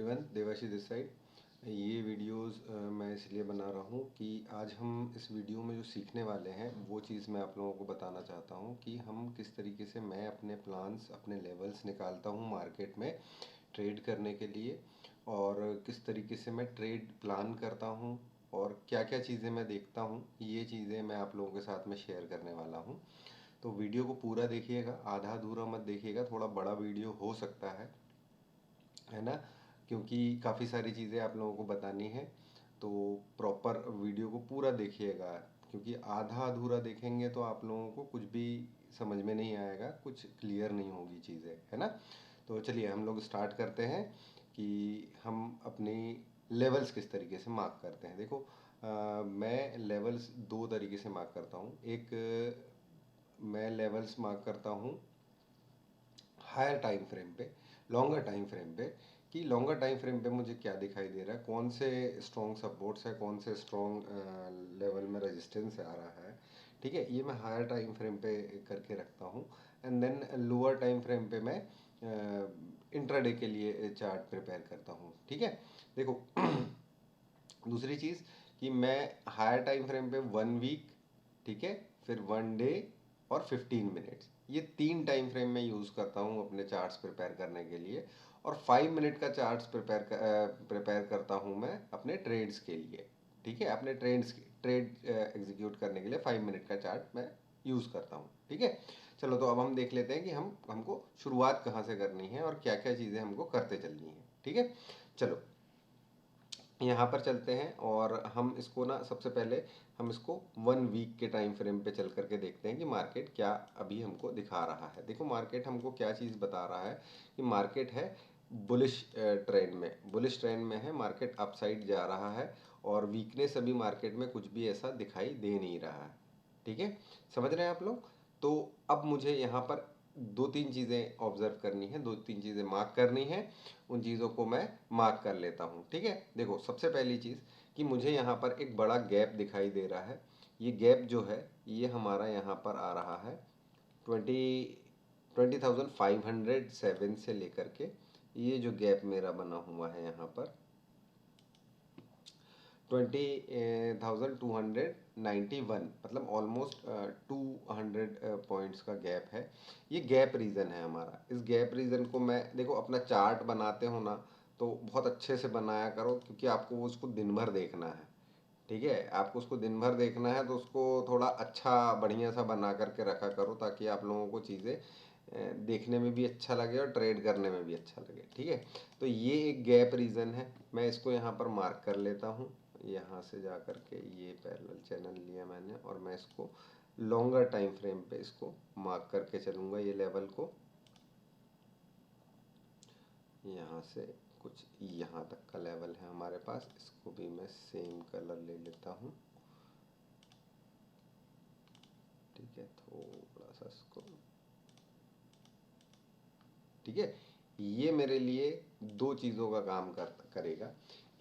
Everyone, Debashish this side. ये videos मैं इसलिए बना रहा हूँ कि आज हम इस वीडियो में जो सीखने वाले हैं वो चीज़ मैं आप लोगों को बताना चाहता हूँ कि हम किस तरीके से मैं अपने प्लान्स, अपने लेवल्स निकालता हूँ मार्केट में ट्रेड करने के लिए, और किस तरीके से मैं ट्रेड प्लान करता हूँ और क्या क्या चीज़ें मैं देखता हूँ। ये चीज़ें मैं आप लोगों के साथ में शेयर करने वाला हूँ। तो वीडियो को पूरा देखिएगा, आधा अधूरा मत देखिएगा। थोड़ा बड़ा वीडियो हो सकता है ना, क्योंकि काफ़ी सारी चीज़ें आप लोगों को बतानी है। तो प्रॉपर वीडियो को पूरा देखिएगा, क्योंकि आधा अधूरा देखेंगे तो आप लोगों को कुछ भी समझ में नहीं आएगा, कुछ क्लियर नहीं होगी चीज़ें, है ना। तो चलिए हम लोग स्टार्ट करते हैं कि हम अपनी लेवल्स किस तरीके से मार्क करते हैं। देखो, मैं लेवल्स दो तरीके से मार्क करता हूँ। एक, मैं लेवल्स मार्क करता हूँ हायर टाइम फ्रेम पे, लॉन्गर टाइम फ्रेम पे, कि लॉन्गर टाइम फ्रेम पे मुझे क्या दिखाई दे रहा है, कौन से स्ट्रॉन्ग सपोर्ट्स है, कौन से स्ट्रॉन्ग लेवल में रेजिस्टेंस आ रहा है। ठीक है, ये मैं हायर टाइम फ्रेम पे करके रखता हूँ। And then lower time frame पे मैं इंट्राडे के लिए चार्ट प्रिपेयर करता हूँ। ठीक है, देखो दूसरी चीज़ कि मैं हायर टाइम फ्रेम पे 1 वीक, ठीक है, फिर 1 डे और 15 मिनट्स, ये 3 टाइम फ्रेम में यूज़ करता हूँ अपने चार्ट्स प्रिपेयर करने के लिए। और 5 मिनट का चार्ट्स प्रिपेयर करता हूँ मैं अपने ट्रेड्स के लिए। ठीक है, अपने ट्रेड एग्जीक्यूट करने के लिए 5 मिनट का चार्ट मैं यूज़ करता हूँ। ठीक है, चलो तो अब हम देख लेते हैं कि हमको शुरुआत कहाँ से करनी है और क्या क्या चीज़ें हमको करते चलनी है। ठीक है, चलो यहाँ पर चलते हैं और हम इसको ना, सबसे पहले हम इसको 1 वीक के टाइम फ्रेम पे चल करके देखते हैं कि मार्केट क्या अभी हमको दिखा रहा है। देखो मार्केट हमको क्या चीज़ बता रहा है कि मार्केट है बुलिश ट्रेंड में, बुलिश ट्रेंड में है मार्केट, अपसाइड जा रहा है और वीकनेस अभी मार्केट में कुछ भी ऐसा दिखाई दे नहीं रहा है। ठीक है, समझ रहे हैं आप लोग। तो अब मुझे यहाँ पर दो तीन चीज़ें ऑब्जर्व करनी है, दो तीन चीज़ें मार्क करनी है। उन चीज़ों को मैं मार्क कर लेता हूँ। ठीक है, देखो सबसे पहली चीज़ कि मुझे यहाँ पर एक बड़ा गैप दिखाई दे रहा है। ये गैप जो है ये हमारा यहाँ पर आ रहा है 20,507 से लेकर के, ये जो गैप मेरा बना हुआ है यहाँ पर 20,291, मतलब ऑलमोस्ट 200 पॉइंट्स का गैप है। ये गैप रीज़न है हमारा। इस गैप रीज़न को मैं, देखो अपना चार्ट बनाते हो ना तो बहुत अच्छे से बनाया करो, क्योंकि आपको उसको दिन भर देखना है। ठीक है, आपको उसको दिन भर देखना है तो उसको थोड़ा अच्छा बढ़िया सा बना करके रखा करो, ताकि आप लोगों को चीज़ें देखने में भी अच्छा लगे और ट्रेड करने में भी अच्छा लगे। ठीक है, तो ये एक गैप रीज़न है, मैं इसको यहाँ पर मार्क कर लेता हूँ। यहाँ से जा कर के ये पैरेलल चैनल लिया मैंने और मैं इसको लॉन्गर टाइम फ्रेम पे इसको मार्क करके चलूँगा। ये लेवल को यहाँ से कुछ यहाँ तक का लेवल है हमारे पास, इसको भी मैं सेम कलर ले लेता हूँ। ठीक है, थोड़ा सा इसको, ठीक है, ये मेरे लिए दो चीज़ों का काम करेगा।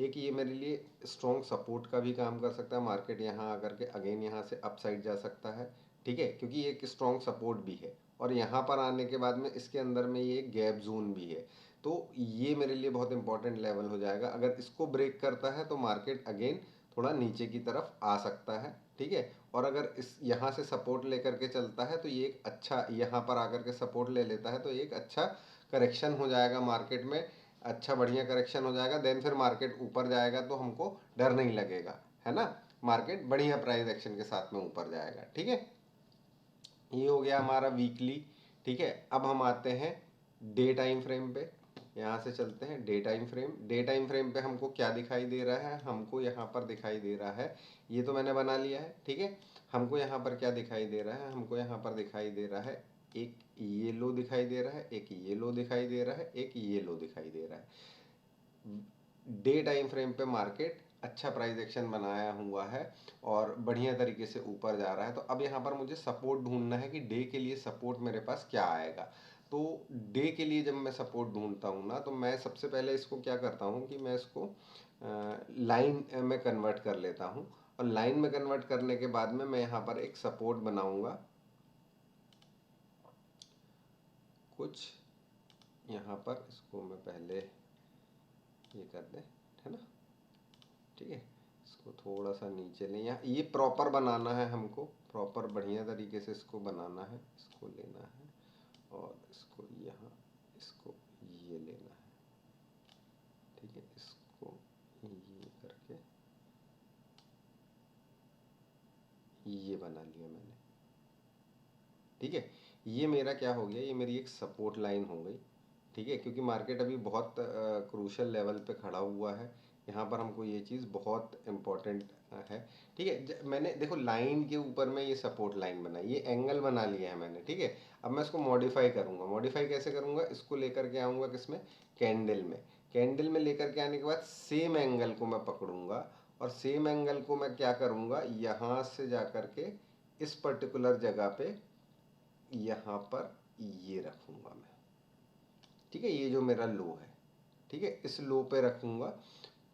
एक, ये मेरे लिए स्ट्रॉन्ग सपोर्ट का भी काम कर सकता है, मार्केट यहाँ आकर के अगेन यहाँ से अपसाइड जा सकता है। ठीक है, क्योंकि ये एक स्ट्रॉन्ग सपोर्ट भी है और यहाँ पर आने के बाद में इसके अंदर में ये गैप जोन भी है। तो ये मेरे लिए बहुत इंपॉर्टेंट लेवल हो जाएगा। अगर इसको ब्रेक करता है तो मार्केट अगेन थोड़ा नीचे की तरफ आ सकता है। ठीक है, और अगर इस यहाँ से सपोर्ट लेकर के चलता है तो ये एक अच्छा, यहाँ पर आकर के सपोर्ट ले लेता है तो एक अच्छा करेक्शन हो जाएगा मार्केट में, अच्छा बढ़िया करेक्शन हो जाएगा। देन फिर मार्केट ऊपर जाएगा तो हमको डर नहीं लगेगा, है ना। मार्केट बढ़िया प्राइस एक्शन के साथ में ऊपर जाएगा। ठीक है, ये हो गया हमारा वीकली। ठीक है, अब हम आते हैं डे टाइम फ्रेम पे। यहाँ से चलते हैं day time frame. Day time frame पे हमको क्या दिखाई दे रहा है, हमको यहाँ पर दिखाई दे रहा है, ये तो मैंने बना लिया है। ठीक है, हमको यहाँ पर क्या दिखाई दे रहा है, हमको यहाँ पर दिखाई दे रहा है एक ये लो दिखाई दे रहा है, एक ये लो दिखाई दे रहा है, एक ये लो दिखाई दे रहा है। डे टाइम फ्रेम पे मार्केट अच्छा प्राइस एक्शन बनाया हुआ है और बढ़िया तरीके से ऊपर जा रहा है। तो अब यहाँ पर मुझे सपोर्ट ढूंढना है कि डे के लिए सपोर्ट मेरे पास क्या आएगा। तो डे के लिए जब मैं सपोर्ट ढूंढता हूँ ना, तो मैं सबसे पहले इसको क्या करता हूँ कि मैं इसको लाइन में कन्वर्ट कर लेता हूँ। और लाइन में कन्वर्ट करने के बाद में मैं यहाँ पर एक सपोर्ट बनाऊँगा कुछ यहाँ पर। इसको मैं पहले ये कर दें, है ना। ठीक है, इसको थोड़ा सा नीचे लें। यहाँ ये प्रॉपर बनाना है हमको, प्रॉपर बढ़िया तरीके से इसको बनाना है। इसको लेना है और इसको यहाँ, इसको ये लेना है। ठीक है, इसको ये करके ये बना लिया मैंने। ठीक है, ये मेरा क्या हो गया, ये मेरी एक सपोर्ट लाइन हो गई। ठीक है, क्योंकि मार्केट अभी बहुत क्रूशल लेवल पे खड़ा हुआ है। यहाँ पर हमको ये चीज़ बहुत इम्पोर्टेंट है। ठीक है, मैंने देखो लाइन के ऊपर में ये सपोर्ट लाइन बनाई, ये एंगल बना लिया है मैंने। ठीक है, अब मैं इसको मॉडिफाई करूँगा। मॉडिफाई कैसे करूँगा, इसको लेकर के आऊँगा किसमें, कैंडल में। कैंडल में लेकर के आने के बाद सेम एंगल को मैं पकड़ूंगा और सेम एंगल को मैं क्या करूँगा, यहाँ से जा कर के इस पर्टिकुलर जगह पे यहाँ पर ये रखूँगा मैं। ठीक है, ये जो मेरा लो है, ठीक है, इस लो पे रखूँगा।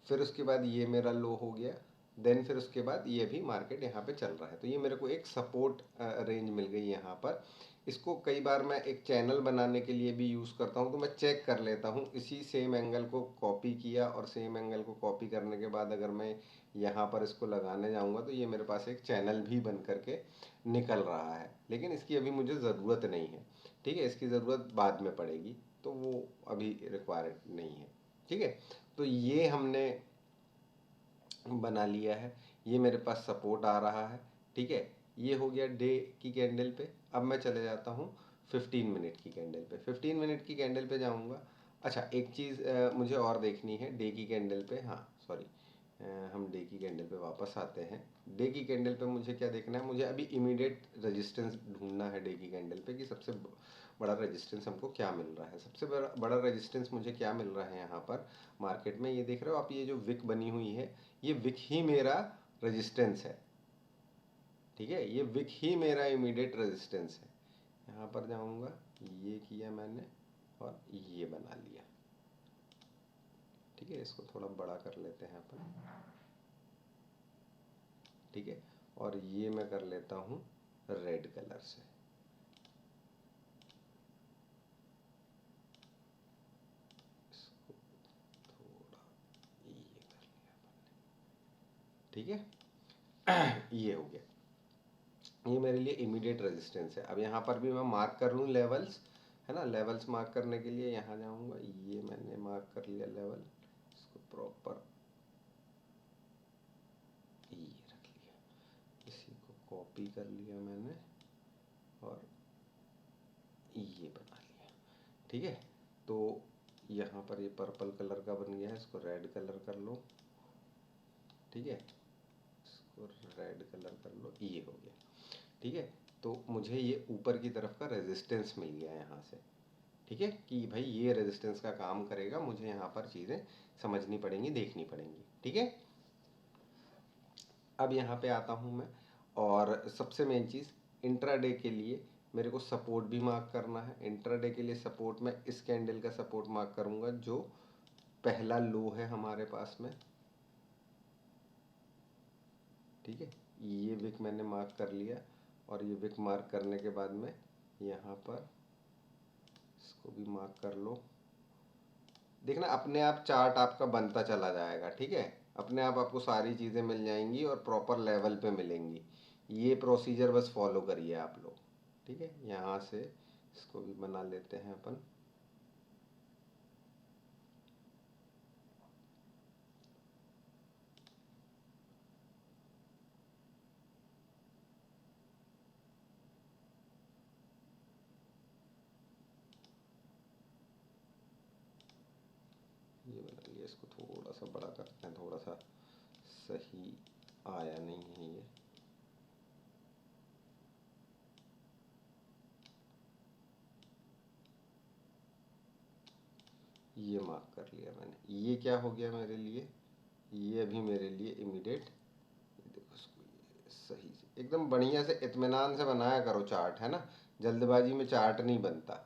फिर उसके बाद ये मेरा लो हो गया, देन फिर उसके बाद ये भी मार्केट यहाँ पे चल रहा है, तो ये मेरे को एक सपोर्ट रेंज मिल गई यहाँ पर। इसको कई बार मैं एक चैनल बनाने के लिए भी यूज़ करता हूँ, तो मैं चेक कर लेता हूँ। इसी सेम एंगल को कॉपी किया और सेम एंगल को कॉपी करने के बाद अगर मैं यहाँ पर इसको लगाने जाऊँगा तो ये मेरे पास एक चैनल भी बन करके निकल रहा है, लेकिन इसकी अभी मुझे ज़रूरत नहीं है। ठीक है, इसकी ज़रूरत बाद में पड़ेगी, तो वो अभी रिक्वायर्ड नहीं है। ठीक है, तो ये हमने बना लिया है। ये मेरे पास सपोर्ट आ रहा है। ठीक है, ये हो गया डे की कैंडल पे। अब मैं चले जाता हूँ 15 मिनट की कैंडल पे। 15 मिनट की कैंडल पे जाऊँगा। अच्छा, एक चीज़ मुझे और देखनी है डे की कैंडल पे। हाँ सॉरी, हम डे की कैंडल पे वापस आते हैं। डे की कैंडल पे मुझे क्या देखना है, मुझे अभी इमीडिएट रेजिस्टेंस ढूंढना है डे की कैंडल पे कि सबसे बड़ा रेजिस्टेंस हमको क्या मिल रहा है। सबसे बड़ा रेजिस्टेंस मुझे क्या मिल रहा है यहाँ पर मार्केट में, ये देख रहे हो आप, ये जो विक बनी हुई है, ये विक ही मेरा रेजिस्टेंस है। ठीक है, ये विक ही मेरा इमीडिएट रेजिस्टेंस है। यहाँ पर जाऊँगा, ये किया मैंने और ये बना लिया। ठीक है, इसको थोड़ा बड़ा कर लेते हैं अपन। ठीक है, और ये मैं कर लेता हूँ रेड कलर से। इसको थोड़ा ये कर लिया अपन ने। ठीक है, ये हो गया, ये मेरे लिए इमीडिएट रेजिस्टेंस है। अब यहाँ पर भी मैं मार्क कर लूँ लेवल्स, है ना। लेवल्स मार्क करने के लिए यहाँ जाऊँगा, ये मैंने मार्क कर लिया लेवल, इसको प्रॉपर ये रख लिया, इसी को कॉपी कर लिया मैंने और ये बना लिया। ठीक है, तो यहाँ पर ये पर्पल कलर का बन गया है, इसको रेड कलर कर लो। ठीक है, इसको रेड कलर कर लो, ये हो गया। ठीक है, तो मुझे ये ऊपर की तरफ का रेजिस्टेंस मिल गया यहाँ से। ठीक है, कि भाई ये रेजिस्टेंस का काम करेगा, मुझे यहाँ पर चीज़ें समझनी पड़ेंगी, देखनी पड़ेंगी। ठीक है, अब यहाँ पे आता हूँ मैं, और सबसे मेन चीज़ इंट्राडे के लिए मेरे को सपोर्ट भी मार्क करना है। इंट्राडे के लिए सपोर्ट मैं इस कैंडल का सपोर्ट मार्क करूँगा, जो पहला लो है हमारे पास में। ठीक है, ये विक मैंने मार्क कर लिया और ये विक मार्क करने के बाद में यहाँ पर इसको भी मार्क कर लो। देखना अपने आप चार्ट आपका बनता चला जाएगा। ठीक है, अपने आप आपको सारी चीज़ें मिल जाएंगी और प्रॉपर लेवल पे मिलेंगी। ये प्रोसीजर बस फॉलो करिए आप लोग। ठीक है, यहाँ से इसको भी बना लेते हैं अपन। ये बना लिया, इसको थोड़ा सा बड़ा करते हैं, थोड़ा सा सही आया नहीं है ये मार्क कर लिया मैंने। ये क्या हो गया मेरे लिए, ये अभी मेरे लिए इमीडिएट, देखो इसको ये सही से एकदम बढ़िया से इत्मीनान से बनाया करो चार्ट, है ना। जल्दबाजी में चार्ट नहीं बनता।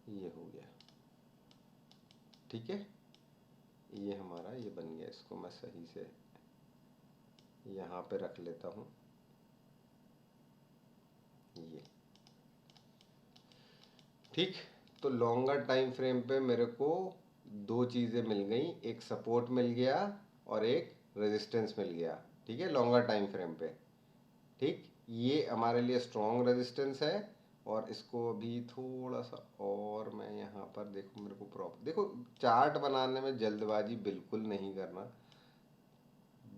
ये हो गया। ठीक है, ये हमारा ये बन गया। इसको मैं सही से यहाँ पे रख लेता हूँ। ये ठीक। तो लॉन्गर टाइम फ्रेम पे मेरे को दो चीज़ें मिल गई, एक सपोर्ट मिल गया और एक रेजिस्टेंस मिल गया। ठीक है, लॉन्गर टाइम फ्रेम पे। ठीक, ये हमारे लिए स्ट्रॉन्ग रेजिस्टेंस है। और इसको अभी थोड़ा सा और मैं यहाँ पर देखो, मेरे को प्रॉपर देखो, चार्ट बनाने में जल्दबाजी बिल्कुल नहीं करना।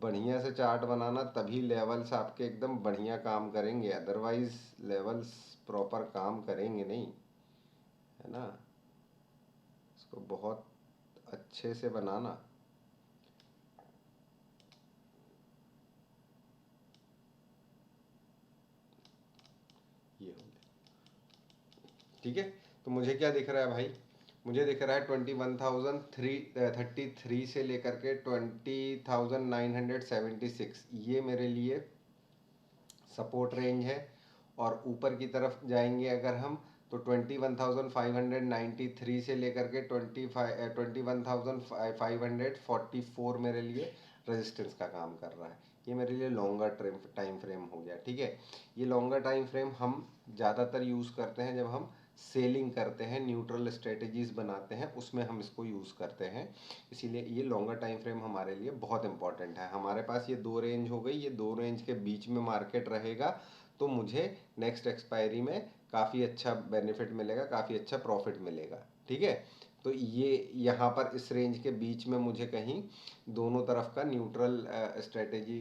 बढ़िया से चार्ट बनाना, तभी लेवल्स आपके एकदम बढ़िया काम करेंगे, अदरवाइज लेवल्स प्रॉपर काम करेंगे नहीं, है ना। इसको बहुत अच्छे से बनाना। ये हो गया। ठीक है, तो मुझे क्या दिख रहा है भाई, मुझे दिख रहा है 21,333 से लेकर के 20,976, ये मेरे लिए सपोर्ट रेंज है। और ऊपर की तरफ जाएंगे अगर हम, तो 21,593 से लेकर के 21,544 मेरे लिए रेजिस्टेंस का काम कर रहा है। ये मेरे लिए लॉन्गर टाइम फ्रेम हो गया। ठीक है, ये लॉन्गर टाइम फ्रेम हम ज़्यादातर यूज़ करते हैं जब हम सेलिंग करते हैं, न्यूट्रल स्ट्रेटजीज बनाते हैं, उसमें हम इसको यूज़ करते हैं। इसीलिए ये लॉन्गर टाइम फ्रेम हमारे लिए बहुत इंपॉर्टेंट है। हमारे पास ये दो रेंज हो गई, ये दो रेंज के बीच में मार्केट रहेगा तो मुझे नेक्स्ट एक्सपायरी में काफ़ी अच्छा बेनिफिट मिलेगा, काफ़ी अच्छा प्रॉफिट मिलेगा। ठीक है, तो ये यहाँ पर इस रेंज के बीच में मुझे कहीं दोनों तरफ का न्यूट्रल स्ट्रेटेजी,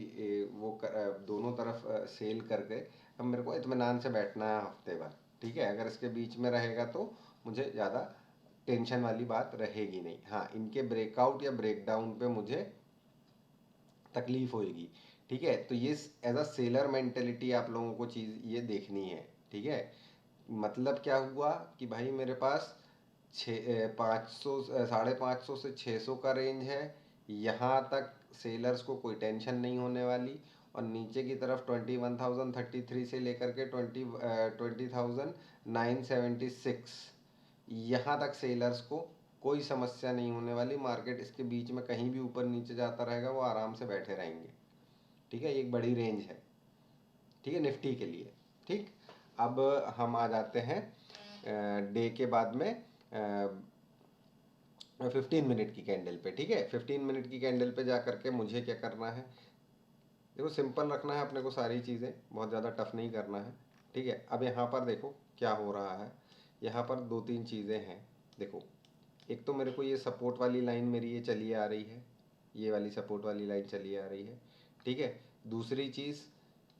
दोनों तरफ सेल करके अब मेरे को इत्मीनान से बैठना है हफ्ते भर। ठीक है, अगर इसके बीच में रहेगा तो मुझे ज़्यादा टेंशन वाली बात रहेगी नहीं। हाँ, इनके ब्रेकआउट या ब्रेकडाउन पे मुझे तकलीफ होएगी। ठीक है, तो ये एज अ सेलर मेंटेलिटी आप लोगों को चीज़ ये देखनी है। ठीक है, मतलब क्या हुआ कि भाई मेरे पास 500 550 से 600 का रेंज है, यहाँ तक सेलर्स को कोई टेंशन नहीं होने वाली। और नीचे की तरफ 21,033 से लेकर के 20,976, यहाँ तक सेलर्स को कोई समस्या नहीं होने वाली। मार्केट इसके बीच में कहीं भी ऊपर नीचे जाता रहेगा, वो आराम से बैठे रहेंगे। ठीक है, ये एक बड़ी रेंज है। ठीक है, निफ्टी के लिए। ठीक, अब हम आ जाते हैं डे के बाद में 15 मिनट की कैंडल पे। ठीक है, 15 मिनट की कैंडल पे जा करके मुझे क्या करना है, देखो सिंपल रखना है अपने को, सारी चीज़ें बहुत ज़्यादा टफ नहीं करना है। ठीक है, अब यहाँ पर देखो क्या हो रहा है, यहाँ पर दो तीन चीज़ें हैं। देखो, एक तो मेरे को ये सपोर्ट वाली लाइन मेरी ये चली आ रही है, ये वाली सपोर्ट वाली लाइन चली आ रही है। ठीक है, दूसरी चीज़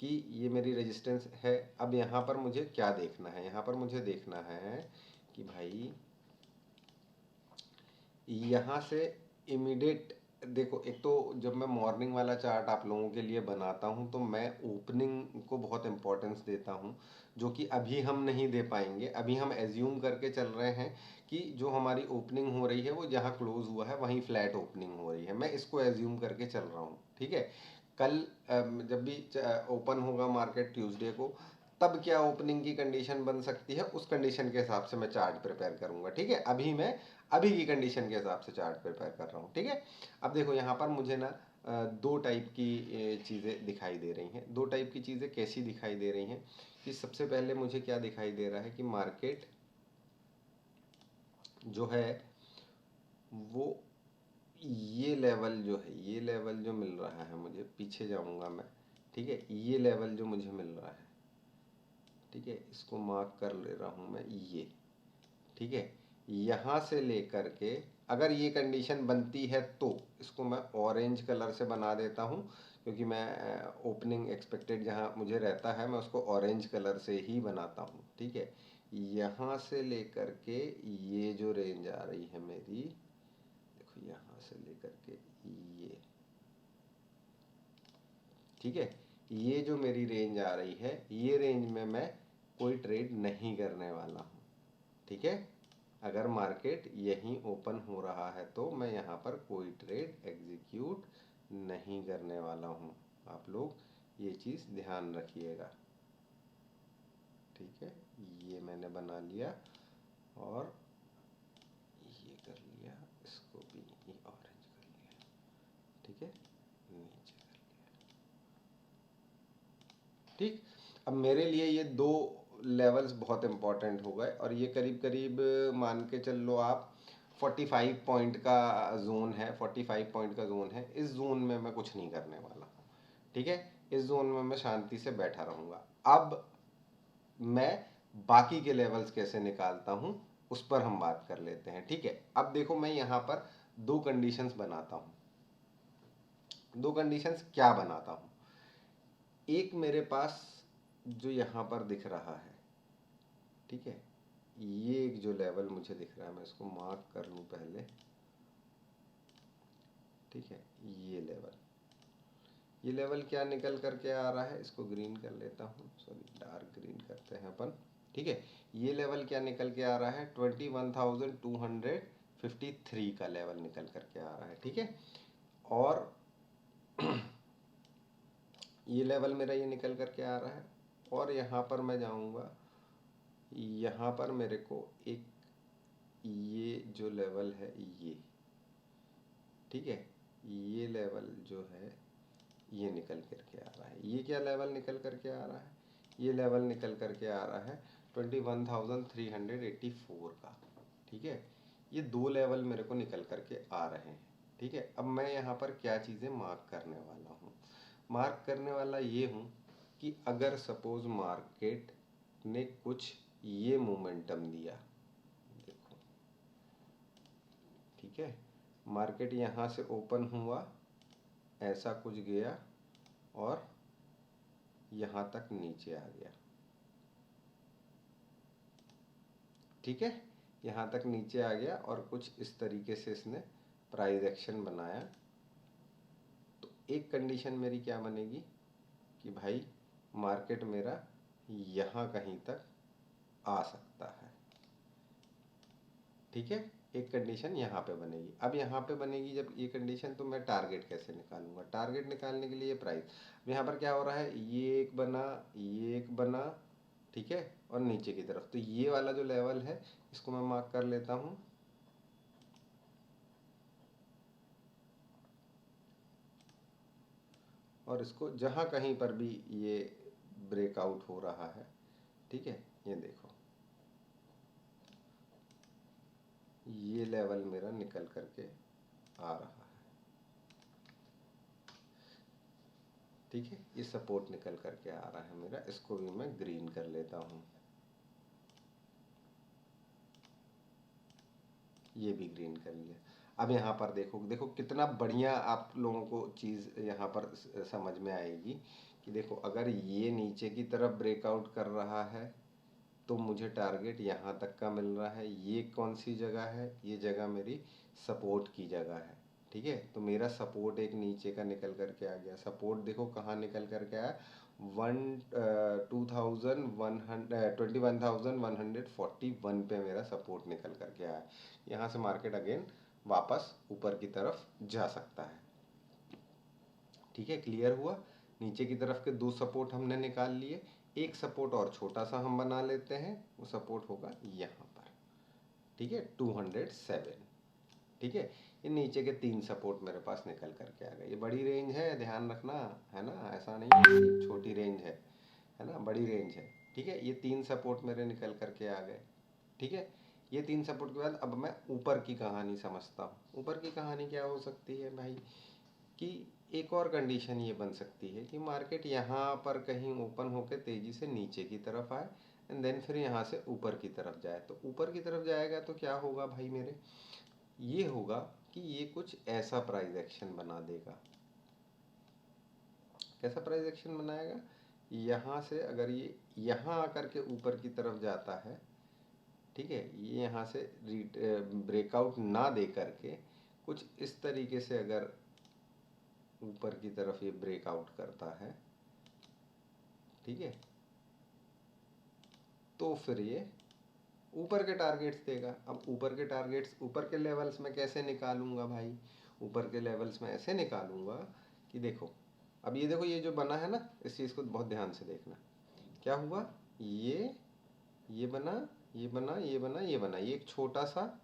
कि ये मेरी रेजिस्टेंस है। अब यहाँ पर मुझे क्या देखना है, यहाँ पर मुझे देखना है कि भाई यहाँ से इमीडिएट, देखो एक तो जब मैं मॉर्निंग वाला चार्ट आप लोगों के लिए बनाता हूँ तो मैं ओपनिंग को बहुत इंपॉर्टेंस देता हूँ, जो कि अभी हम नहीं दे पाएंगे। अभी हम एज्यूम करके चल रहे हैं कि जो हमारी ओपनिंग हो रही है वो जहाँ क्लोज हुआ है वहीं फ्लैट ओपनिंग हो रही है, मैं इसको एज्यूम करके चल रहा हूँ। ठीक है, कल जब भी ओपन होगा मार्केट ट्यूसडे को, तब क्या ओपनिंग की कंडीशन बन सकती है, उस कंडीशन के हिसाब से मैं चार्ट प्रिपेयर करूंगा। ठीक है, अभी मैं अभी की कंडीशन के हिसाब से चार्ट प्रिपेयर कर रहा हूँ। ठीक है, अब देखो यहाँ पर मुझे ना दो टाइप की चीज़ें दिखाई दे रही हैं। दो टाइप की चीज़ें कैसी दिखाई दे रही हैं कि सबसे पहले मुझे क्या दिखाई दे रहा है कि मार्केट जो है वो ये लेवल जो है, ये लेवल जो मिल रहा है मुझे, पीछे जाऊंगा मैं। ठीक है, ये लेवल जो मुझे मिल रहा है, ठीक है, इसको मार्क कर ले रहा हूँ मैं ये। ठीक है, यहाँ से लेकर के अगर ये कंडीशन बनती है तो इसको मैं ऑरेंज कलर से बना देता हूँ, क्योंकि मैं ओपनिंग एक्सपेक्टेड जहाँ मुझे रहता है मैं उसको ऑरेंज कलर से ही बनाता हूँ। ठीक है, यहाँ से लेकर के ये जो रेंज आ रही है मेरी, देखो यहाँ से लेकर के ये, ठीक है, ये जो मेरी रेंज आ रही है, ये रेंज में मैं कोई ट्रेड नहीं करने वाला हूँ। ठीक है, अगर मार्केट यहीं ओपन हो रहा है तो मैं यहाँ पर कोई ट्रेड एग्जीक्यूट नहीं करने वाला हूँ। आप लोग ये चीज़ ध्यान रखिएगा। ठीक है, ये मैंने बना लिया और ये कर लिया, इसको भी ये ऑरेंज कर करके नीचे कर लिया। ठीक, अब मेरे लिए ये दो लेवल्स बहुत इंपॉर्टेंट हो गए और ये करीब करीब मान के चल लो आप 45 पॉइंट का जोन है, 45 पॉइंट का जोन है। इस जोन में मैं कुछ नहीं करने वाला, ठीक है। इस जोन में मैं शांति से बैठा रहूंगा। अब मैं बाकी के लेवल्स कैसे निकालता हूं उस पर हम बात कर लेते हैं, ठीक है। अब देखो मैं यहां पर दो कंडीशंस बनाता हूं। दो कंडीशंस क्या बनाता हूं? एक मेरे पास जो यहां पर दिख रहा है, ठीक है, ये एक जो लेवल मुझे दिख रहा है, मैं इसको मार्क कर लूं पहले, ठीक है। ये लेवल क्या निकल करके आ रहा है, इसको ग्रीन कर लेता हूँ, सॉरी डार्क ग्रीन करते हैं अपन, ठीक है। ये लेवल क्या निकल के आ रहा है, 21,253 का लेवल निकल करके आ रहा है, ठीक है। और ये लेवल मेरा ये निकल करके आ रहा है। और यहाँ पर मैं जाऊँगा, यहाँ पर मेरे को एक ये जो लेवल है ये, ठीक है, ये लेवल जो है ये निकल करके आ रहा है। ये क्या लेवल निकल करके आ रहा है, ये लेवल निकल करके आ रहा है 21,384 का, ठीक है। ये दो लेवल मेरे को निकल करके आ रहे हैं, ठीक है। अब मैं यहाँ पर क्या चीज़ें मार्क करने वाला हूँ, मार्क करने वाला ये हूँ कि अगर सपोज मार्केट ने कुछ ये मोमेंटम दिया, देखो, ठीक है, मार्केट यहाँ से ओपन हुआ, ऐसा कुछ गया और यहाँ तक नीचे आ गया, ठीक है, यहाँ तक नीचे आ गया और कुछ इस तरीके से इसने प्राइस एक्शन बनाया। तो एक कंडीशन मेरी क्या बनेगी कि भाई मार्केट मेरा यहाँ कहीं तक आ सकता है, ठीक है। एक कंडीशन यहाँ पे बनेगी। अब यहाँ पे बनेगी जब ये कंडीशन, तो मैं टारगेट कैसे निकालूंगा? टारगेट निकालने के लिए प्राइस, यहाँ पर क्या हो रहा है, ये एक बना, ये एक बना, ठीक है, और नीचे की तरफ, तो ये वाला जो लेवल है इसको मैं मार्क कर लेता हूँ। और इसको जहाँ कहीं पर भी ये ब्रेकआउट हो रहा है, ठीक है, ये देखो ये लेवल मेरा निकल करके आ रहा है, ठीक है। ये सपोर्ट निकल करके आ रहा है मेरा, इसको भी मैं ग्रीन कर लेता हूँ, ये भी ग्रीन कर लिया। अब यहाँ पर देखो, देखो कितना बढ़िया आप लोगों को चीज़ यहाँ पर समझ में आएगी कि देखो अगर ये नीचे की तरफ ब्रेकआउट कर रहा है तो मुझे टारगेट यहाँ तक का मिल रहा है। ये कौन सी जगह है, ये जगह मेरी सपोर्ट की जगह है, ठीक है। तो मेरा सपोर्ट एक नीचे का निकल करके आ गया। सपोर्ट देखो कहाँ निकल करके आया, 21,141 पे मेरा सपोर्ट निकल करके आया। यहाँ से मार्केट अगेन वापस ऊपर की तरफ जा सकता है, ठीक है। क्लियर हुआ? नीचे की तरफ के दो सपोर्ट हमने निकाल लिए, एक सपोर्ट और छोटा सा हम बना लेते हैं, वो सपोर्ट होगा यहाँ पर, ठीक है, 207, ठीक है। ये नीचे के तीन सपोर्ट मेरे पास निकल करके आ गए। ये बड़ी रेंज है, ध्यान रखना, है ना, ऐसा नहीं है छोटी रेंज है ना, बड़ी रेंज है, ठीक है। ये तीन सपोर्ट मेरे निकल करके आ गए, ठीक है। ये तीन सपोर्ट के बाद अब मैं ऊपर की कहानी समझता हूँ। ऊपर की कहानी क्या हो सकती है भाई, कि एक और कंडीशन ये बन सकती है कि मार्केट यहाँ पर कहीं ओपन होकर तेज़ी से नीचे की तरफ आए एंड देन फिर यहाँ से ऊपर की तरफ जाए। तो ऊपर की तरफ जाएगा तो क्या होगा भाई मेरे, ये होगा कि ये कुछ ऐसा प्राइस एक्शन बना देगा। कैसा प्राइस एक्शन बनाएगा, यहाँ से अगर ये यहाँ आकर के ऊपर की तरफ जाता है, ठीक है, ये यहाँ से ब्रेकआउट ना दे करके कुछ इस तरीके से अगर ऊपर की तरफ ये ब्रेकआउट करता है, ठीक है, तो फिर ये ऊपर के टारगेट्स देगा। अब ऊपर के टारगेट्स, ऊपर के लेवल्स में कैसे निकालूंगा भाई, ऊपर के लेवल्स में ऐसे निकालूंगा कि देखो, अब ये देखो, ये जो बना है ना, इस चीज़ को बहुत ध्यान से देखना। क्या हुआ, ये बना, ये बना, ये बना, ये बना, ये एक छोटा सा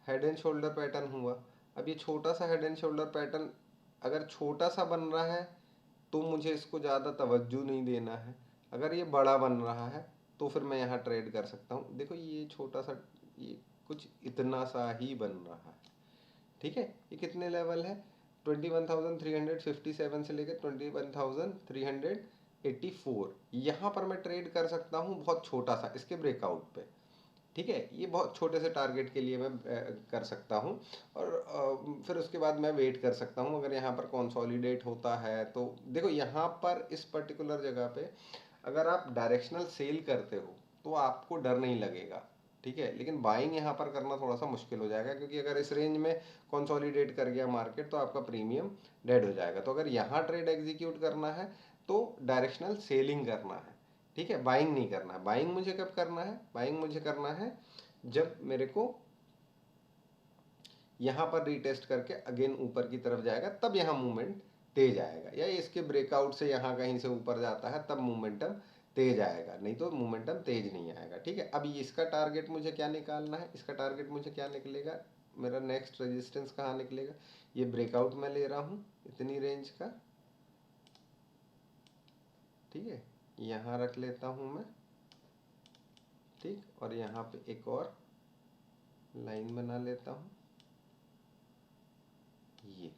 हेड एंड शोल्डर पैटर्न हुआ। अब ये छोटा सा हेड एंड शोल्डर पैटर्न अगर छोटा सा बन रहा है तो मुझे इसको ज़्यादा तवज्जो नहीं देना है। अगर ये बड़ा बन रहा है तो फिर मैं यहाँ ट्रेड कर सकता हूँ। देखो ये छोटा सा, ये कुछ इतना सा ही बन रहा है, ठीक है। ये कितने लेवल है, 21,357 से लेकर 21,384। यहाँ पर मैं ट्रेड कर सकता हूँ बहुत छोटा सा इसके ब्रेकआउट पे, ठीक है। ये बहुत छोटे से टारगेट के लिए मैं कर सकता हूँ। और फिर उसके बाद मैं वेट कर सकता हूँ। अगर यहाँ पर कंसोलिडेट होता है तो देखो यहाँ पर इस पर्टिकुलर जगह पे अगर आप डायरेक्शनल सेल करते हो तो आपको डर नहीं लगेगा, ठीक है। लेकिन बाइंग यहाँ पर करना थोड़ा सा मुश्किल हो जाएगा, क्योंकि अगर इस रेंज में कंसोलिडेट कर गया मार्केट तो आपका प्रीमियम डेड हो जाएगा। तो अगर यहाँ ट्रेड एग्जीक्यूट करना है तो डायरेक्शनल सेलिंग करना है, ठीक है। बाइंग नहीं करना है। बाइंग मुझे कब करना है, बाइंग मुझे करना है जब मेरे को यहाँ पर रीटेस्ट करके अगेन ऊपर की तरफ जाएगा, तब यहाँ मूवमेंट तेज आएगा, या इसके ब्रेकआउट से यहाँ कहीं से ऊपर जाता है तब मूवमेंटम तेज आएगा, नहीं तो मूवमेंटम तेज नहीं आएगा, ठीक है। अब इसका टारगेट मुझे क्या निकालना है, इसका टारगेट मुझे क्या निकलेगा, मेरा नेक्स्ट रेजिस्टेंस कहाँ निकलेगा, ये ब्रेकआउट मैं ले रहा हूँ इतनी रेंज का, ठीक है। यहाँ रख लेता हूँ मैं, ठीक। और यहाँ पे एक और लाइन बना लेता हूँ, ये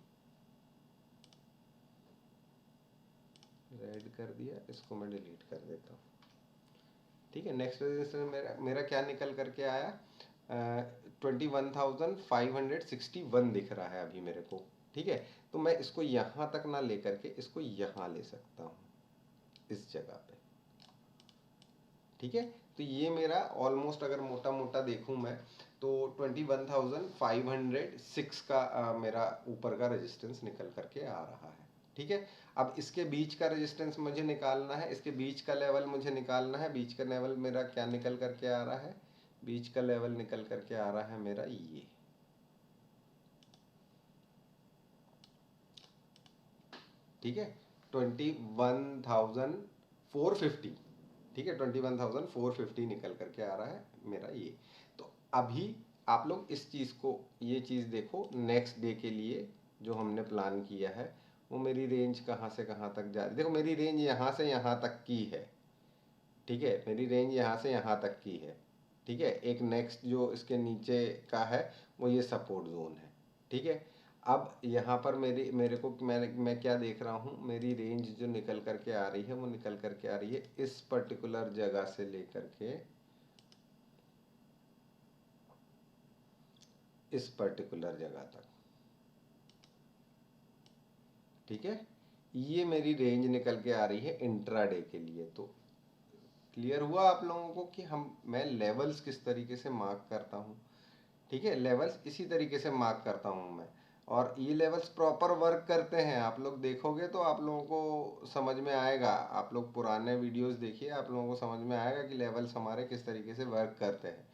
रेड कर दिया, इसको मैं डिलीट कर देता हूँ, ठीक है। नेक्स्ट रेजिस्टेंस मेरा मेरा क्या निकल करके आया, 21,561 दिख रहा है अभी मेरे को, ठीक है। तो मैं इसको यहाँ तक ना लेकर के इसको यहाँ ले सकता हूँ, इस जगह पे, ठीक है। तो ये मेरा ऑलमोस्ट अगर मोटा मोटा देखूं मैं तो 21,506 का मेरा ऊपर का रेजिस्टेंस निकल करके आ रहा है, ठीक है। अब इसके बीच का रेजिस्टेंस मुझे निकालना है, इसके बीच का लेवल मुझे निकालना है। बीच का लेवल मेरा क्या निकल करके आ रहा है, बीच का लेवल निकल करके आ रहा है मेरा ये, ठीक है, 21,450, ठीक है, 21,450 निकल करके आ रहा है मेरा ये। तो अभी आप लोग इस चीज़ को, ये चीज़ देखो, नेक्स्ट डे के लिए जो हमने प्लान किया है वो मेरी रेंज कहाँ से कहाँ तक जा रही है। देखो मेरी रेंज यहाँ से यहाँ तक की है, ठीक है, मेरी रेंज यहाँ से यहाँ तक की है, ठीक है। एक नेक्स्ट जो इसके नीचे का है वो ये सपोर्ट जोन है, ठीक है। अब यहाँ पर मेरे को मैं क्या देख रहा हूँ, मेरी रेंज जो निकल करके आ रही है वो निकल करके आ रही है इस पर्टिकुलर जगह से लेकर के इस पर्टिकुलर जगह तक, ठीक है। ये मेरी रेंज निकल के आ रही है इंट्राडे के लिए। तो क्लियर हुआ आप लोगों को कि मैं लेवल्स किस तरीके से मार्क करता हूँ, ठीक है। लेवल्स इसी तरीके से मार्क करता हूँ मैं, और ये लेवल्स प्रॉपर वर्क करते हैं। आप लोग देखोगे तो आप लोगों को समझ में आएगा, आप लोग पुराने वीडियोस देखिए, आप लोगों को समझ में आएगा कि लेवल्स हमारे किस तरीके से वर्क करते हैं,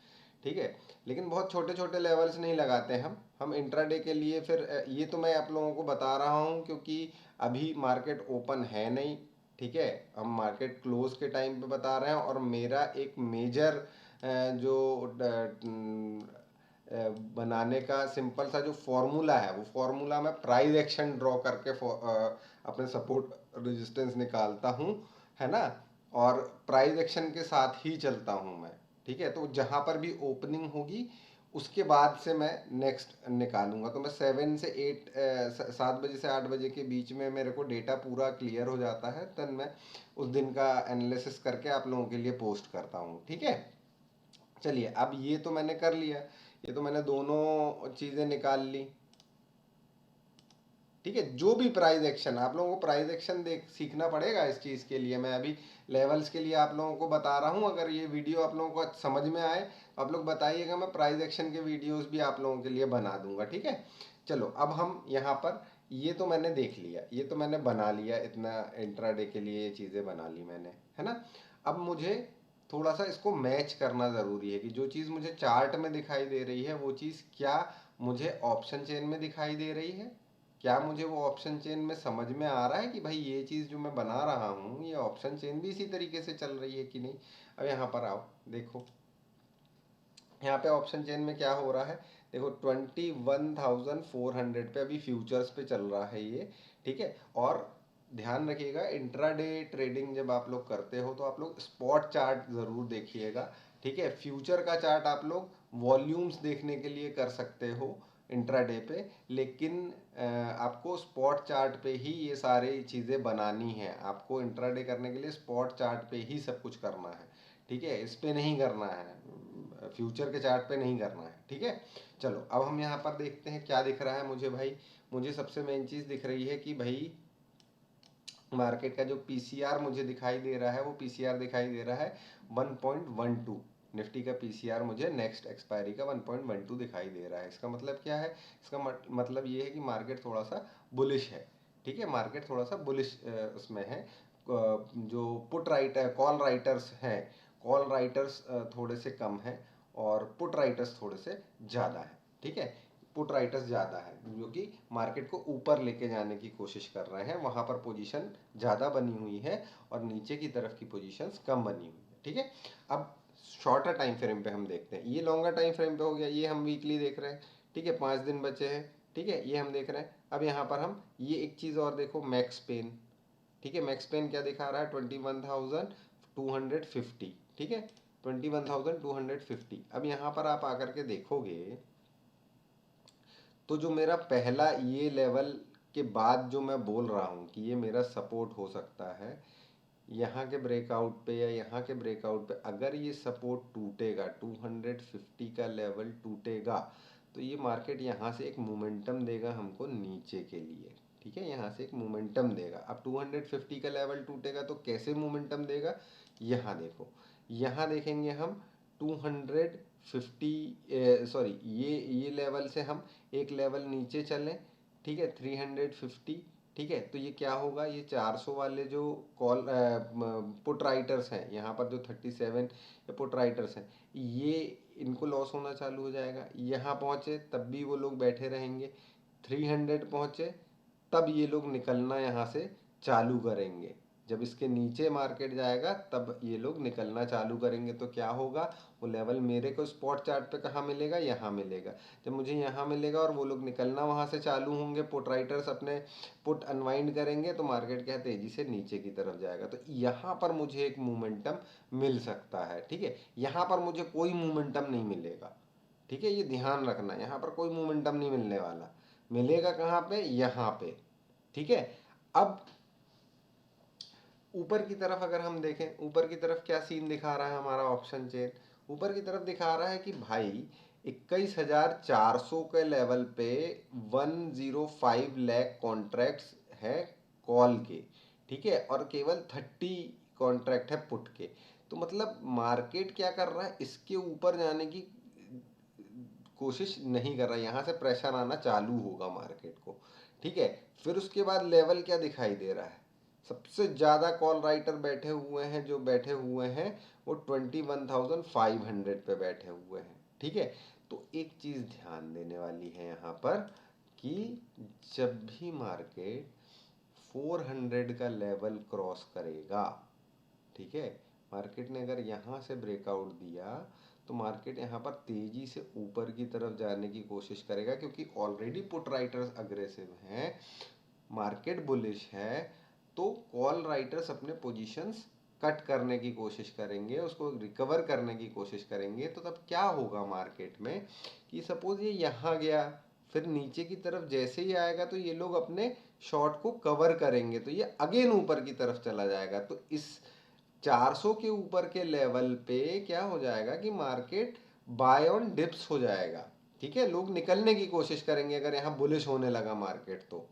ठीक है। लेकिन बहुत छोटे छोटे लेवल्स नहीं लगाते हम इंट्राडे के लिए। फिर ये तो मैं आप लोगों को बता रहा हूँ क्योंकि अभी मार्केट ओपन है नहीं, ठीक है। हम मार्केट क्लोज के टाइम पे बता रहे हैं, और मेरा एक मेजर जो बनाने का सिंपल सा जो फॉर्मूला है, वो फॉर्मूला मैं प्राइस एक्शन ड्रॉ करके अपने सपोर्ट रेजिस्टेंस निकालता हूँ, है ना। और प्राइस एक्शन के साथ ही चलता हूँ मैं, ठीक है। तो जहाँ पर भी ओपनिंग होगी उसके बाद से मैं नेक्स्ट निकालूंगा। तो मैं 7 बजे से 8 बजे के बीच में मेरे को डेटा पूरा क्लियर हो जाता है, तब मैं उस दिन का एनालिसिस करके आप लोगों के लिए पोस्ट करता हूँ, ठीक है। चलिए, अब ये तो मैंने कर लिया, ये तो मैंने दोनों चीज़ें निकाल ली, ठीक है। जो भी प्राइस एक्शन, आप लोगों को प्राइस एक्शन देख सीखना पड़ेगा इस चीज़ के लिए। मैं अभी लेवल्स के लिए आप लोगों को बता रहा हूँ। अगर ये वीडियो आप लोगों को समझ में आए तो आप लोग बताइएगा, मैं प्राइस एक्शन के वीडियोस भी आप लोगों के लिए बना दूंगा, ठीक है। चलो, अब हम यहाँ पर, ये तो मैंने देख लिया, ये तो मैंने बना लिया, इतना इंट्राडे के लिए ये चीज़ें बना ली मैंने, है ना। अब मुझे थोड़ा सा इसको मैच करना ज़रूरी है कि जो चीज़ मुझे चार्ट में दिखाई दे रही है वो चीज़ क्या मुझे ऑप्शन चेन में दिखाई दे रही है, क्या मुझे वो ऑप्शन चेन में समझ में आ रहा है कि भाई ये चीज़ जो मैं बना रहा हूँ ये ऑप्शन चेन भी इसी तरीके से चल रही है कि नहीं। अब यहाँ पर आओ, देखो यहाँ पे ऑप्शन चेन में क्या हो रहा है, देखो 21,400 पे अभी फ्यूचर्स पे चल रहा है ये, ठीक है। और ध्यान रखिएगा, इंट्राडे ट्रेडिंग जब आप लोग करते हो तो आप लोग स्पॉट चार्ट ज़रूर देखिएगा, ठीक है। फ्यूचर का चार्ट आप लोग वॉल्यूम्स देखने के लिए कर सकते हो इंट्राडे पे, लेकिन आपको स्पॉट चार्ट पे ही ये सारी चीज़ें बनानी है। आपको इंट्राडे करने के लिए स्पॉट चार्ट पे ही सब कुछ करना है, ठीक है। इस पे नहीं करना है, फ्यूचर के चार्ट पे नहीं करना है, ठीक है। चलो अब हम यहाँ पर देखते हैं क्या दिख रहा है मुझे भाई। मुझे सबसे मेन चीज़ दिख रही है कि भाई मार्केट का जो पीसीआर मुझे दिखाई दे रहा है, वो पीसीआर दिखाई दे रहा है 1.12। निफ्टी का पीसीआर मुझे नेक्स्ट एक्सपायरी का 1.12 दिखाई दे रहा है। इसका मतलब क्या है, इसका मतलब ये है कि मार्केट थोड़ा सा बुलिश है, ठीक है। मार्केट थोड़ा सा बुलिश उसमें है। जो पुट राइटर कॉल राइटर्स हैं, कॉल राइटर्स थोड़े से कम हैं और पुट राइटर्स थोड़े से ज़्यादा हैं, ठीक है। पुट राइटर्स ज़्यादा है जो कि मार्केट को ऊपर लेके जाने की कोशिश कर रहे हैं, वहाँ पर पोजीशन ज़्यादा बनी हुई है और नीचे की तरफ की पोजीशंस कम बनी हुई है, ठीक है। अब शॉर्टर टाइम फ्रेम पे हम देखते हैं, ये लॉन्गर टाइम फ्रेम पे हो गया, ये हम वीकली देख रहे हैं, ठीक है। 5 दिन बचे हैं, ठीक है, ये हम देख रहे हैं। अब यहाँ पर हम ये एक चीज़ और देखो, मैक्स पेन, ठीक है। मैक्स पेन क्या दिखा रहा है, 21,250, ठीक है, 21,250। अब यहाँ पर आप आकर के देखोगे तो जो मेरा पहला ये लेवल के बाद जो मैं बोल रहा हूँ कि ये मेरा सपोर्ट हो सकता है, यहाँ के ब्रेकआउट पे या यहाँ के ब्रेकआउट पे अगर ये सपोर्ट टूटेगा, 250 का लेवल टूटेगा, तो ये मार्केट यहाँ से एक मोमेंटम देगा हमको नीचे के लिए, ठीक है। यहाँ से एक मोमेंटम देगा। अब 250 का लेवल टूटेगा तो कैसे मोमेंटम देगा, यहाँ देखो, यहाँ देखेंगे हम 250, सॉरी, ये लेवल से हम एक लेवल नीचे चलें, ठीक है, 350, ठीक है। तो ये क्या होगा, ये 400 वाले जो कॉल पुट राइटर्स हैं, यहाँ पर जो 37 पुट राइटर्स हैं, ये इनको लॉस होना चालू हो जाएगा। यहाँ पहुँचे तब भी वो लोग बैठे रहेंगे, 300 पहुँचे तब ये लोग निकलना यहाँ से चालू करेंगे। जब इसके नीचे मार्केट जाएगा तब ये लोग निकलना चालू करेंगे। तो क्या होगा, वो लेवल मेरे को स्पॉट चार्ट पे कहाँ मिलेगा, यहाँ मिलेगा। जब मुझे यहाँ मिलेगा और वो लोग निकलना वहाँ से चालू होंगे, पुट राइटर्स अपने पुट अनवाइंड करेंगे, तो मार्केट क्या तेजी से नीचे की तरफ जाएगा। तो यहाँ पर मुझे एक मोमेंटम मिल सकता है, ठीक है। यहाँ पर मुझे कोई मोमेंटम नहीं मिलेगा, ठीक है, ये ध्यान रखना, यहाँ पर कोई मोमेंटम नहीं मिलने वाला। मिलेगा कहाँ पे, यहाँ पे, ठीक है। अब ऊपर की तरफ अगर हम देखें, ऊपर की तरफ क्या सीन दिखा रहा है हमारा ऑप्शन चेन, ऊपर की तरफ दिखा रहा है कि भाई 21,400 के लेवल पे 105 लाख कॉन्ट्रैक्ट्स हैं कॉल के, ठीक है, और केवल 30 कॉन्ट्रैक्ट है पुट के। तो मतलब मार्केट क्या कर रहा है, इसके ऊपर जाने की कोशिश नहीं कर रहा है, यहाँ से प्रेशर आना चालू होगा मार्केट को, ठीक है। फिर उसके बाद लेवल क्या दिखाई दे रहा है, सबसे ज़्यादा कॉल राइटर बैठे हुए हैं, जो बैठे हुए हैं वो 21,500 पे बैठे हुए हैं, ठीक है। तो एक चीज़ ध्यान देने वाली है यहाँ पर कि जब भी मार्केट 400 का लेवल क्रॉस करेगा, ठीक है, मार्केट ने अगर यहाँ से ब्रेकआउट दिया तो मार्केट यहाँ पर तेजी से ऊपर की तरफ जाने की कोशिश करेगा, क्योंकि ऑलरेडी पुट राइटर्स अग्रेसिव हैं, मार्केट बुलिश है। तो कॉल राइटर्स अपने पोजीशंस कट करने की कोशिश करेंगे, उसको रिकवर करने की कोशिश करेंगे। तो तब क्या होगा मार्केट में कि सपोज ये यहाँ गया, फिर नीचे की तरफ जैसे ही आएगा तो ये लोग अपने शॉर्ट को कवर करेंगे, तो ये अगेन ऊपर की तरफ चला जाएगा। तो इस 400 के ऊपर के लेवल पे क्या हो जाएगा कि मार्केट बाय ऑन डिप्स हो जाएगा, ठीक है। लोग निकलने की कोशिश करेंगे अगर यहाँ बुलिश होने लगा मार्केट तो,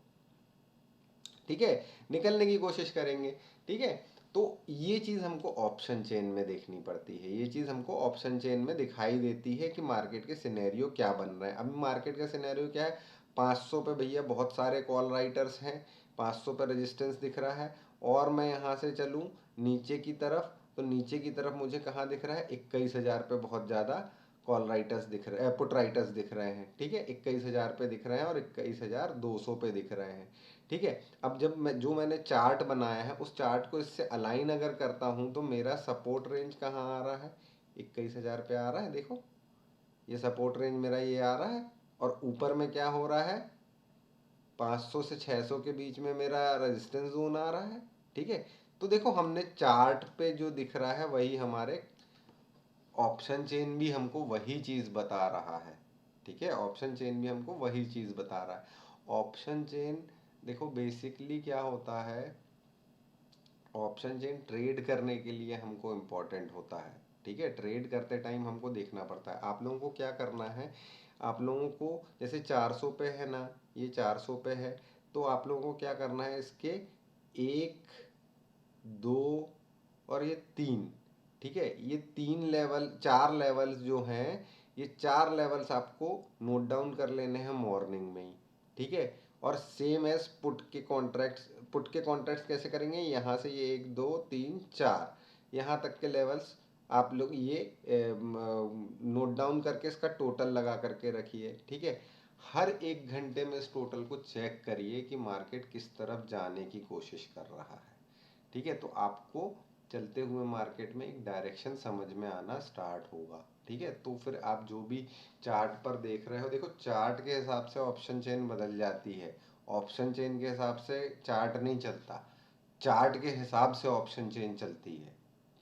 ठीक है, निकलने की कोशिश करेंगे, ठीक है। तो ये चीज़ हमको ऑप्शन चेन में देखनी पड़ती है, ये चीज़ हमको ऑप्शन चेन में दिखाई देती है कि मार्केट के सिनेरियो क्या बन रहे हैं। अभी मार्केट का सिनेरियो क्या है, 500 पे भैया बहुत सारे कॉल राइटर्स हैं, 500 पे रेजिस्टेंस दिख रहा है, और मैं यहाँ से चलूँ नीचे की तरफ तो नीचे की तरफ मुझे कहाँ दिख रहा है, 21,000 पे बहुत ज़्यादा कॉल राइटर्स दिख रहे हैं, पुट राइटर्स दिख रहे हैं, ठीक है, 21,000 पे दिख रहे हैं और 21,200 पे दिख रहे हैं, ठीक है। अब जब मैंने चार्ट बनाया है उस चार्ट को इससे अलाइन अगर करता हूँ तो मेरा सपोर्ट रेंज कहाँ आ रहा है, 21,000 पे आ रहा है, देखो ये सपोर्ट रेंज मेरा ये आ रहा है, और ऊपर में क्या हो रहा है, 500 से 600 के बीच में मेरा रेजिस्टेंस जोन आ रहा है। ठीक है, तो देखो हमने चार्ट पे जो दिख रहा है वही हमारे ऑप्शन चेन भी हमको वही चीज़ बता रहा है। ठीक है, ऑप्शन चेन भी हमको वही चीज़ बता रहा है। ऑप्शन चेन देखो बेसिकली क्या होता है, ऑप्शन चेन ट्रेड करने के लिए हमको इम्पोर्टेंट होता है। ठीक है, ट्रेड करते टाइम हमको देखना पड़ता है। आप लोगों को क्या करना है, आप लोगों को जैसे 400 पे है ना, ये 400 पे है, तो आप लोगों को क्या करना है, इसके एक, दो और ये तीन, ठीक है, ये तीन लेवल, चार लेवल्स जो हैं, ये चार लेवल्स आपको नोट डाउन कर लेने हैं मॉर्निंग में ही। ठीक है, और सेम एज पुट के कॉन्ट्रैक्ट्स, पुट के कॉन्ट्रैक्ट्स कैसे करेंगे, यहाँ से ये एक, दो, तीन, चार, यहाँ तक के लेवल्स आप लोग ये नोट डाउन करके इसका टोटल लगा करके रखिए। ठीक है, हर एक घंटे में इस टोटल को चेक करिए कि मार्केट किस तरफ जाने की कोशिश कर रहा है। ठीक है, तो आपको चलते हुए मार्केट में एक डायरेक्शन समझ में आना स्टार्ट होगा। ठीक है, तो फिर आप जो भी चार्ट पर देख रहे हो, देखो चार्ट के हिसाब से ऑप्शन चेन बदल जाती है, ऑप्शन चेन के हिसाब से चार्ट नहीं चलता, चार्ट के हिसाब से ऑप्शन चेन चलती है।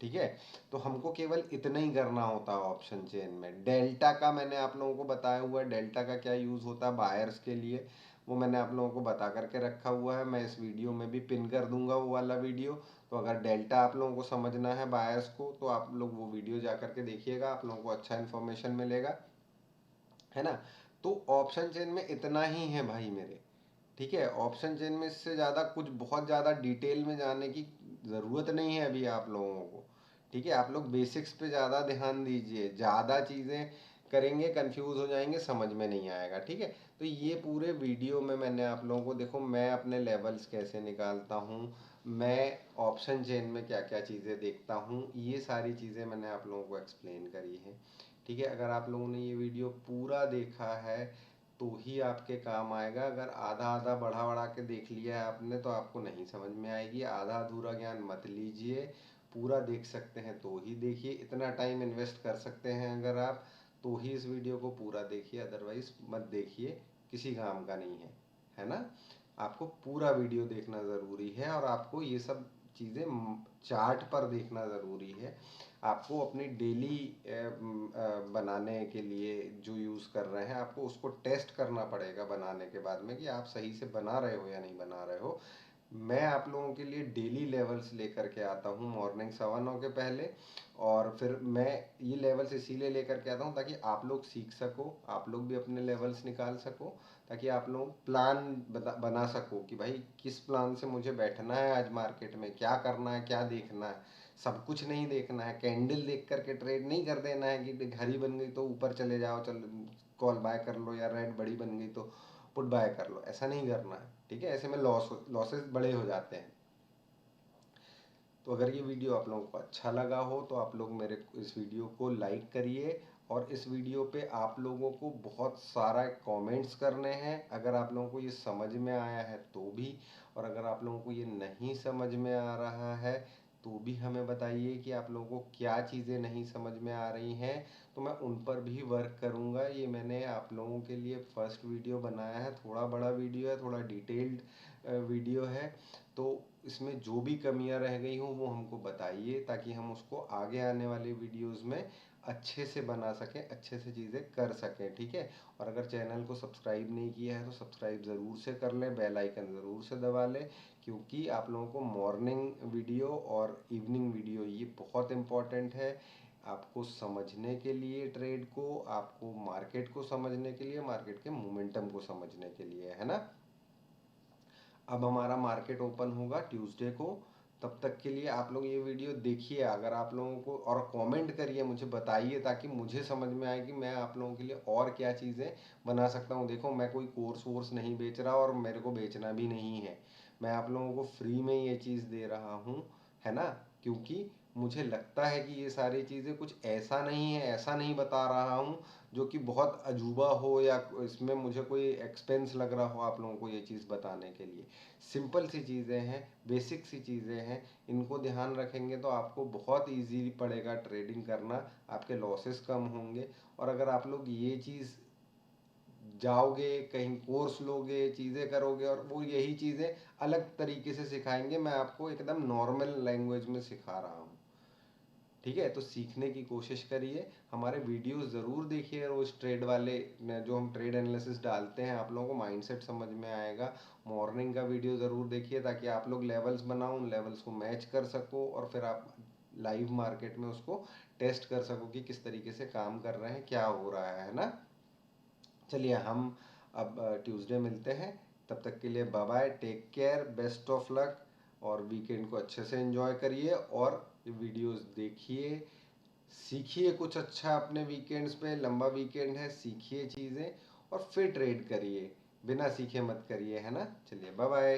ठीक है, तो हमको केवल इतना ही करना होता है ऑप्शन चेन में। डेल्टा का मैंने आप लोगों को बताया हुआ है, डेल्टा का क्या यूज़ होता है बायर्स के लिए, वो मैंने आप लोगों को बता करके रखा हुआ है। मैं इस वीडियो में भी पिन कर दूंगा वो वाला वीडियो। तो अगर डेल्टा आप लोगों को समझना है बायर्स को, तो आप लोग वो वीडियो जा करके देखिएगा, आप लोगों को अच्छा इन्फॉर्मेशन मिलेगा, है ना। तो ऑप्शन चेन में इतना ही है भाई मेरे। ठीक है, ऑप्शन चेन में इससे ज़्यादा कुछ बहुत ज़्यादा डिटेल में जाने की ज़रूरत नहीं है अभी आप लोगों को। ठीक है, आप लोग बेसिक्स पे ज़्यादा ध्यान दीजिए, ज़्यादा चीज़ें करेंगे कंफ्यूज हो जाएंगे, समझ में नहीं आएगा। ठीक है, तो ये पूरे वीडियो में मैंने आप लोगों को, देखो मैं अपने लेवल्स कैसे निकालता हूँ, मैं ऑप्शन चेन में क्या क्या चीज़ें देखता हूँ, ये सारी चीज़ें मैंने आप लोगों को एक्सप्लेन करी है। ठीक है, अगर आप लोगों ने ये वीडियो पूरा देखा है तो ही आपके काम आएगा। अगर आधा आधा बढ़ा बढ़ा के देख लिया है आपने तो आपको नहीं समझ में आएगी। आधा अधूरा ज्ञान मत लीजिए, पूरा देख सकते हैं तो ही देखिए। इतना टाइम इन्वेस्ट कर सकते हैं अगर आप, तो ही इस वीडियो को पूरा देखिए, अदरवाइज मत देखिए, किसी काम का नहीं है ना। आपको पूरा वीडियो देखना ज़रूरी है, और आपको ये सब चीज़ें चार्ट पर देखना ज़रूरी है। आपको अपनी डेली बनाने के लिए जो यूज़ कर रहे हैं, आपको उसको टेस्ट करना पड़ेगा बनाने के बाद में कि आप सही से बना रहे हो या नहीं बना रहे हो। मैं आप लोगों के लिए डेली लेवल्स लेकर के आता हूँ मॉर्निंग 9:15 के पहले, और फिर मैं ये लेवल्स इसीलिए लेकर के आता हूँ ताकि आप लोग सीख सको, आप लोग भी अपने लेवल्स निकाल सको, ताकि आप लोग प्लान बना सको कि भाई किस प्लान से मुझे बैठना है आज मार्केट में, क्या करना है, क्या देखना है। सब कुछ नहीं देखना है, कैंडल देख करके ट्रेड नहीं कर देना है कि घड़ी बन गई तो ऊपर चले जाओ, चल कॉल बाय कर लो, या रेड बड़ी बन गई तो पुट बाय कर लो, ऐसा नहीं करना है। ठीक है, ऐसे में लॉसेस बड़े हो जाते हैं। तो अगर ये वीडियो आप लोगों को अच्छा लगा हो तो आप लोग मेरे इस वीडियो को लाइक करिए, और इस वीडियो पे आप लोगों को बहुत सारा कमेंट्स करने हैं अगर आप लोगों को ये समझ में आया है तो भी, और अगर आप लोगों को ये नहीं समझ में आ रहा है तो भी हमें बताइए कि आप लोगों को क्या चीज़ें नहीं समझ में आ रही हैं, तो मैं उन पर भी वर्क करूँगा। ये मैंने आप लोगों के लिए फर्स्ट वीडियो बनाया है, थोड़ा बड़ा वीडियो है, थोड़ा डिटेल्ड वीडियो है। तो इसमें जो भी कमियां रह गई हों वो हमको बताइए, ताकि हम उसको आगे आने वाले वीडियोस में अच्छे से बना सकें, अच्छे से चीज़ें कर सकें। ठीक है, और अगर चैनल को सब्सक्राइब नहीं किया है तो सब्सक्राइब ज़रूर से कर लें, बेल आइकन ज़रूर से दबा लें, क्योंकि आप लोगों को मॉर्निंग वीडियो और इवनिंग वीडियो ये बहुत इम्पॉर्टेंट है आपको समझने के लिए, ट्रेड को, आपको मार्केट को समझने के लिए, मार्केट के मोमेंटम को समझने के लिए, है ना। अब हमारा मार्केट ओपन होगा ट्यूसडे को, तब तक के लिए आप लोग ये वीडियो देखिए, अगर आप लोगों को, और कमेंट करिए, मुझे बताइए, ताकि मुझे समझ में आए कि मैं आप लोगों के लिए और क्या चीज़ें बना सकता हूँ। देखो मैं कोई कोर्स वोर्स नहीं बेच रहा, और मेरे को बेचना भी नहीं है, मैं आप लोगों को फ्री में ये चीज़ दे रहा हूँ, है ना। क्योंकि मुझे लगता है कि ये सारी चीज़ें कुछ ऐसा नहीं है, ऐसा नहीं बता रहा हूँ जो कि बहुत अजूबा हो या इसमें मुझे कोई एक्सपेंस लग रहा हो आप लोगों को ये चीज़ बताने के लिए। सिंपल सी चीज़ें हैं, बेसिक सी चीज़ें हैं, इनको ध्यान रखेंगे तो आपको बहुत ईजी पड़ेगा ट्रेडिंग करना, आपके लॉसेस कम होंगे। और अगर आप लोग ये चीज़ जाओगे कहीं कोर्स लोगे चीज़ें करोगे और वो यही चीज़ें अलग तरीके से सिखाएंगे, मैं आपको एकदम नॉर्मल लैंग्वेज में सिखा रहा हूँ। ठीक है, तो सीखने की कोशिश करिए, हमारे वीडियोस ज़रूर देखिए, रोज ट्रेड वाले जो हम ट्रेड एनालिसिस डालते हैं, आप लोगों को माइंडसेट समझ में आएगा। मॉर्निंग का वीडियो ज़रूर देखिए ताकि आप लोग लेवल्स बनाओ, उन लेवल्स को मैच कर सको और फिर आप लाइव मार्केट में उसको टेस्ट कर सको कि किस तरीके से काम कर रहे हैं, क्या हो रहा है ना। चलिए हम अब ट्यूसडे मिलते हैं, तब तक के लिए bye bye, take care, best of luck, और वीकेंड को अच्छे से एंजॉय करिए और वीडियोस देखिए, सीखिए कुछ अच्छा अपने वीकेंड्स पे, लंबा वीकेंड है, सीखिए चीज़ें और फिर ट्रेड करिए, बिना सीखे मत करिए, है ना। चलिए बाय बाय।